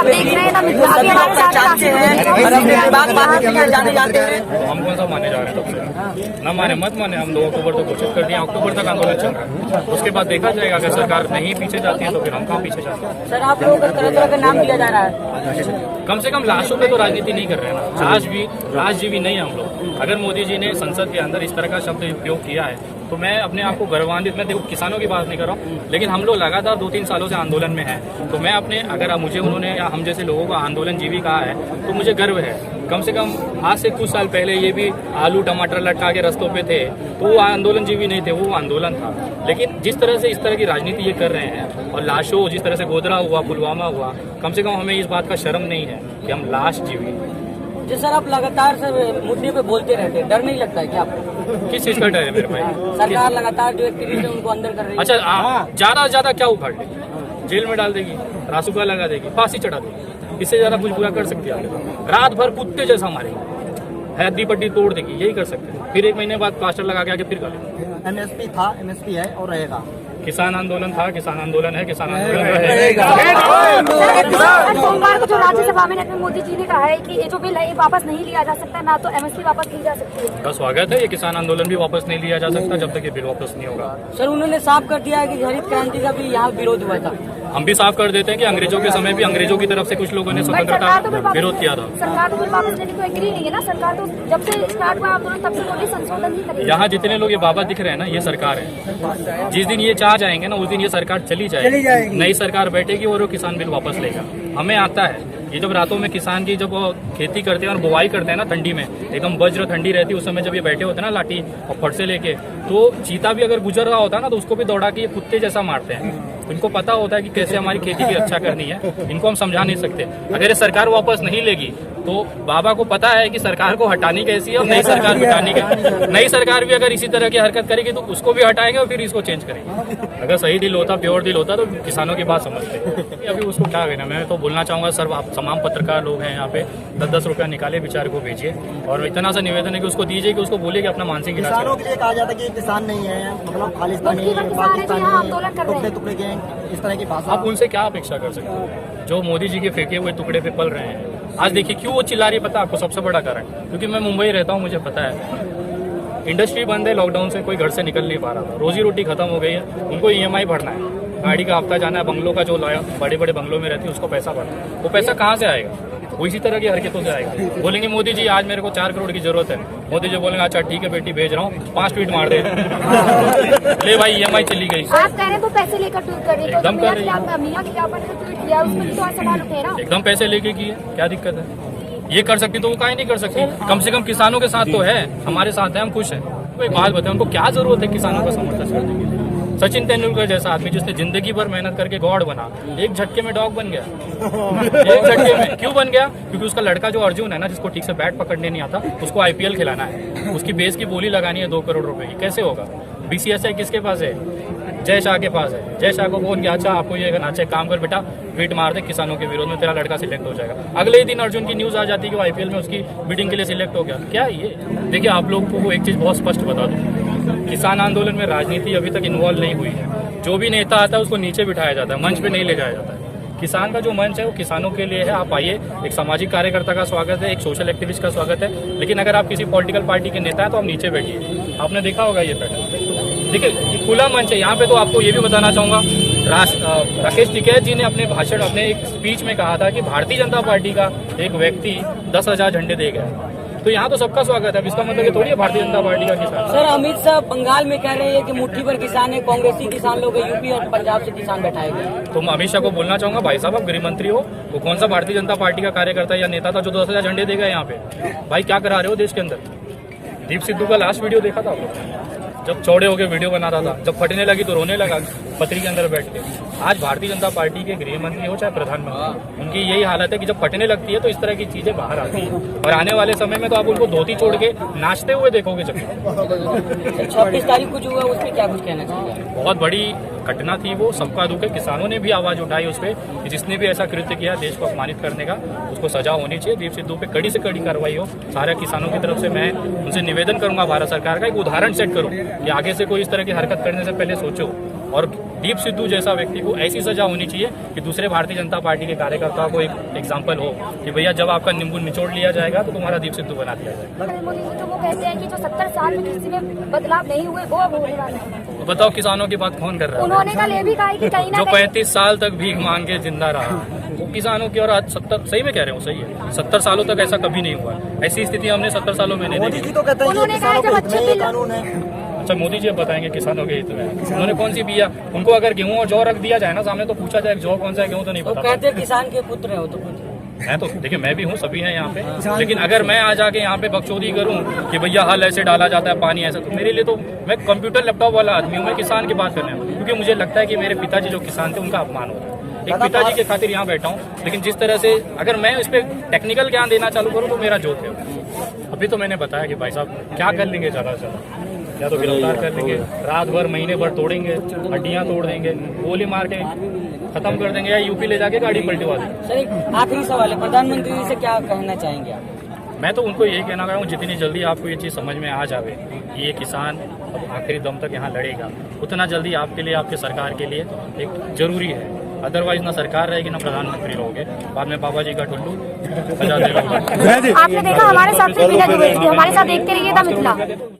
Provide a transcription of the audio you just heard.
आप देख रहे हैं ना, अभी हमारे साथ जानते हैं और अपने बात जाने जाते हैं। हम कौन सा माने जा रहे हैं तब से? न माने मत माने, हम 2 अक्टूबर तक घोषित कर दिया, अक्टूबर तक आंदोलन चल रहा है। उसके बाद देखा जाएगा, अगर सरकार नहीं पीछे जाती है तो फिर हम कहाँ पीछे जाते हैं। सर आप लोगों को तरह तरह का नाम दिया जा रहा है। कम से कम लाशों पे तो राजनीति नहीं कर रहे हैं ना, लाशजीवी नहीं है हम लोग। अगर मोदी जी ने संसद के अंदर इस तरह का शब्द उपयोग किया है तो मैं अपने आप को गौरवान्वित, मैं देखो किसानों की बात नहीं कर रहा हूँ, लेकिन हम लोग लगातार 2-3 सालों से आंदोलन में हैं। तो मैं अपने, अगर मुझे उन्होंने या हम जैसे लोगों को आंदोलनजीवी कहा है तो मुझे गर्व है। कम से कम आज से कुछ साल पहले ये भी आलू टमाटर लटका के रस्तों पे थे तो वो आंदोलनजीवी नहीं थे, वो आंदोलन था। लेकिन जिस तरह से इस तरह की राजनीति ये कर रहे हैं और लाशों, जिस तरह से गोधरा हुआ, पुलवामा हुआ, कम से कम हमें इस बात का शर्म नहीं है कि हम लाश जीवी। जी सर, आप लगातार सर मुद्दे पे बोलते रहते हैं, डर नहीं लगता है क्या आपको? किस चीज का डर है मेरे भाई? सरकार लगातार जो एक्टिविस्ट है उनको अंदर कर रही है। अच्छा, ज्यादा से ज्यादा क्या उखाड़ लेगी? जेल में डाल देगी, रासुका लगा देगी, फांसी चढ़ा देगी, इससे ज्यादा कुछ बुरा कर सकती है? रात भर कुत्ते जैसा मारेगी, हड्डी पट्टी तोड़ देगी, यही कर सकते हैं। फिर 1 महीने बाद प्लास्टर लगा के आके फिर कर लेंगे। एमएसपी था, एमएसपी है और रहेगा। किसान आंदोलन था, किसान आंदोलन है, किसान आंदोलन रहेगा। सोमवार को जो राज्यसभा में नरेंद्र मोदी जी ने कहा है कि ये जो बिल है ये वापस नहीं लिया जा सकता, ना तो एमएसपी वापस ली जा सकती है। का स्वागत है, ये किसान आंदोलन भी वापस नहीं लिया जा सकता जब तक ये बिल वापस नहीं होगा। सर उन्होंने साफ कर दिया है कि हरित क्रांति का भी यहाँ विरोध हुआ था। हम भी साफ कर देते हैं कि अंग्रेजों के समय भी अंग्रेजों की तरफ से कुछ लोगों ने स्वतंत्रता विरोध किया था। सरकार तो फिर वापस लेने को एग्री नहीं है ना। सरकार तो जब से स्टार्ट हुआ आंदोलन तब से बोली संशोधन ही करेगी। यहाँ जितने लोग ये बाबा दिख रहे हैं ना, ये सरकार है। जिस दिन ये चाह जाएंगे ना, उस दिन ये सरकार चली जाएगी। नई सरकार बैठेगी और वो किसान बिल वापस लेगा। हमें आता है, ये जब रातों में किसान की जब खेती करते हैं और बुवाई करते हैं ना, ठंडी में एकदम वज्र ठंडी रहती है, उस समय जब ये बैठे होते हैं ना लाठी और फट से लेके, तो चीता भी अगर गुजर रहा होता है ना तो उसको भी दौड़ा के ये कुत्ते जैसा मारते हैं। इनको पता होता है कि कैसे हमारी खेती की रक्षा करनी है। इनको हम समझा नहीं सकते। अगर ये सरकार वापस नहीं लेगी तो बाबा को पता है कि सरकार को हटानी कैसी है और नई सरकार बिठानी कैसी। नई सरकार भी अगर इसी तरह की हरकत करेगी तो उसको भी हटाएंगे और फिर इसको चेंज करेंगे। अगर सही दिल होता, प्योर दिल होता तो किसानों की बात समझते। अभी उसको क्या कहना, मैं तो बोलना चाहूंगा सर, आप तमाम पत्रकार लोग हैं यहाँ पे, 10-10 रुपया निकाले बेचारे को भेजिए और इतना सा निवेदन है कि उसको दीजिए कि उसको बोले कि अपना मानसिक इलाज किसानों के लिए कहा जाता है कि किसान नहीं है, मतलब खालिस्तानी, पाकिस्तानी, टुकड़े टुकड़े के, इस तरह की भाषा। आप उनसे क्या अपेक्षा कर सकते हैं जो मोदी जी के फेंके हुए टुकड़े पे पल रहे हैं? आज देखिए क्यों वो चिल्ला रही है, पता है आपको? सबसे बड़ा कारण, क्योंकि मैं मुंबई रहता हूँ, मुझे पता है इंडस्ट्री बंद है, लॉकडाउन से कोई घर से निकल नहीं पा रहा था, रोजी रोटी खत्म हो गई है, उनको ईएमआई भरना है, गाड़ी का हफ्ता जाना है, बंगलों का जो बड़े बड़े बंगलों में रहती है उसको पैसा भरना है। वो पैसा कहाँ से आएगा? वो इसी तरह की हरकतों से आएगा। बोलेंगे मोदी जी आज मेरे को 4 करोड़ की जरूरत है, मोदी जी बोलेंगे अच्छा ठीक है बेटी भेज रहा हूँ, 5 ट्वीट मार दे ले भाई ईएमआई चली गई। आप कह रहे हैं तो पैसे लेकर ट्वीट कर रही है, एकदम कर रही है। ट्वीट किया उसमें भी तो सवाल उठे ना। एकदम पैसे लेके की है, क्या दिक्कत है? ये कर सकती तो वो काहे नहीं कर सकती? कम से कम किसानों के साथ तो है, हमारे साथ है, हम खुश हैं। तो एक बात बताएं, उनको क्या जरूरत है किसानों का समर्थन करने के लिए? सचिन तेंदुलकर जैसा आदमी जिसने जिंदगी भर मेहनत करके गॉड बना, एक झटके में डॉग बन गया। एक झटके में क्यों बन गया? क्योंकि उसका लड़का जो अर्जुन है ना, जिसको ठीक से बैट पकड़ने नहीं आता, उसको आईपीएल खिलाना है, उसकी बेस की बोली लगानी है 2 करोड़ रुपए की। कैसे होगा? बीसीएसआई किसके पास है? जय शाह के पास है। जय शाह को बोल गया अच्छा आपको ये करना चाहिए, काम कर बेटा, ट्वीट मार दे किसानों के विरोध में, तेरा लड़का सिलेक्ट हो जाएगा। अगले ही दिन अर्जुन की न्यूज आ जाती है कि वो आईपीएल में उसकी बिडिंग के लिए सिलेक्ट हो गया। क्या ये? देखिए आप लोगों को एक चीज बहुत स्पष्ट बता दूं, किसान आंदोलन में राजनीति अभी तक इन्वॉल्व नहीं हुई है। जो भी नेता आता है उसको नीचे बिठाया जाता है, मंच पे नहीं ले जाया जाता है। किसान का जो मंच है वो किसानों के लिए है। आप आइए, एक सामाजिक कार्यकर्ता का स्वागत है, एक सोशल एक्टिविस्ट का स्वागत है, लेकिन अगर आप किसी पॉलिटिकल पार्टी के नेता है तो आप नीचे बैठिए। आपने देखा होगा ये पैटर्न। देखिए खुला मंच है यहाँ पे। तो आपको ये भी बताना चाहूंगा, राकेश टिकैत जी ने अपने भाषण, अपने एक स्पीच में कहा था कि भारतीय जनता पार्टी का एक व्यक्ति 10,000 झंडे दे गया। तो यहाँ तो सबका स्वागत है, इसका मतलब ये थोड़ी है भारतीय जनता पार्टी का किसान। सर अमित शाह बंगाल में कह रहे हैं कि मुट्ठी भर किसान है, कांग्रेसी किसान लोग यूपी और पंजाब से किसान बैठाए गए। तो मैं अमित शाह को बोलना चाहूंगा, भाई साहब आप गृह मंत्री हो, वो कौन सा भारतीय जनता पार्टी का कार्यकर्ता या नेता था जो 10,000 झंडे देगा यहाँ पे? भाई क्या करा रहे हो देश के अंदर? दीप सिद्धू का लास्ट वीडियो देखा था आप लोग? जब चौड़े होकर वीडियो बना रहा था, जब फटने लगी तो रोने लगा पत्री के अंदर बैठ के। आज भारतीय जनता पार्टी के गृह मंत्री हो चाहे प्रधानमंत्री, उनकी यही हालत है कि जब फटने लगती है तो इस तरह की चीजें बाहर आती है। और आने वाले समय में तो आप उनको धोती छोड़ के नाचते हुए देखोगे। जब 26 तारीख को जो हुआ उस पर क्या कुछ कहना चाहिए? बहुत बड़ी घटना थी वो, सबका दुख है। किसानों ने भी आवाज उठाई उस पर कि जिसने भी ऐसा कृत्य किया देश को अपमानित करने का, उसको सजा होनी चाहिए। दीप सिद्धू पे कड़ी से कड़ी कार्रवाई हो। सारे किसानों की तरफ से मैं उनसे निवेदन करूंगा भारत सरकार का, एक उदाहरण सेट करो कि आगे से कोई इस तरह की हरकत करने से पहले सोचो। और दीप सिद्धू जैसा व्यक्ति को ऐसी सजा होनी चाहिए कि दूसरे भारतीय जनता पार्टी के कार्यकर्ताओं को एक एग्जाम्पल हो कि भैया जब आपका नींबू निचोड़ लिया जाएगा तो तुम्हारा दीप सिद्धू बना दिया जाएगा। नरेंद्र मोदी जी तो वो कहते हैं कि जो 70 साल में कृषि में बदलाव नहीं हुए वो अब होने वाले हैं। बताओ किसानों की बात कौन कर रहा है? उन्होंने कल ये भी कहा कि कहीं ना जो कहीं 35 साल तक भीख मांग के जिंदा रहा वो किसानों की, और आज 70, सही में कह रहे हो, सही है, 70 सालों तक ऐसा कभी नहीं हुआ। ऐसी स्थिति हमने 70 सालों में नहीं मोदी देखी। जी तो कहते हैं उन्होंने कि कहा किसानों जब के हित में अच्छे ये बिल- कानून है। अच्छा, मोदी जी अब बताएंगे किसानों के हित में उन्होंने कौन सी बिया, उनको अगर गेहूं और जौ रख दिया जाए ना सामने तो पूछा जाए जौ कौन सा है गेहूं तो नहीं वो पता। कहते हैं किसान के पुत्र है वो तो पुत्र। मैं तो देखिए मैं भी हूँ, सभी हैं यहाँ पे, लेकिन अगर मैं आ जाके यहाँ पे बकचोदी करूँ कि भैया हल ऐसे डाला जाता है पानी ऐसा, तो मेरे लिए तो मैं कंप्यूटर लैपटॉप वाला आदमी हूँ, मैं किसान की बात करने में, क्योंकि मुझे लगता है कि मेरे पिताजी जो किसान थे उनका अपमान होता है। एक पिताजी के खातिर यहाँ बैठा हूँ, लेकिन जिस तरह से अगर मैं इस पे टेक्निकल ज्ञान देना चालू करूँ तो मेरा जोक है। अभी तो मैंने बताया कि भाई साहब क्या कर लेंगे, ज़्यादा से ज़्यादा या तो गिरफ्तार कर लेंगे, रात भर महीने भर तोड़ेंगे, हड्डियाँ तोड़ देंगे, गोली मार के खत्म कर देंगे, या यूपी ले जाके गाड़ी पलटवा देंगे। सर एक आखिरी सवाल है, प्रधानमंत्री जी से क्या कहना चाहेंगे आप? मैं तो उनको यही कहना चाहूँ जितनी जल्दी आपको ये चीज़ समझ में आ जावे कि ये किसान अब आखिरी दम तक यहाँ लड़ेगा, उतना जल्दी आपके लिए, आपके सरकार के लिए एक जरूरी है। अदरवाइज ना सरकार रहेगी ना प्रधानमंत्री रहोगे, बाद में बाबा जी का टुल्लू बजाते रहोगे। आपने देखा हमारे साथ भी बिना जुड़े थे, हमारे साथ देखते रहिए द मिथिला।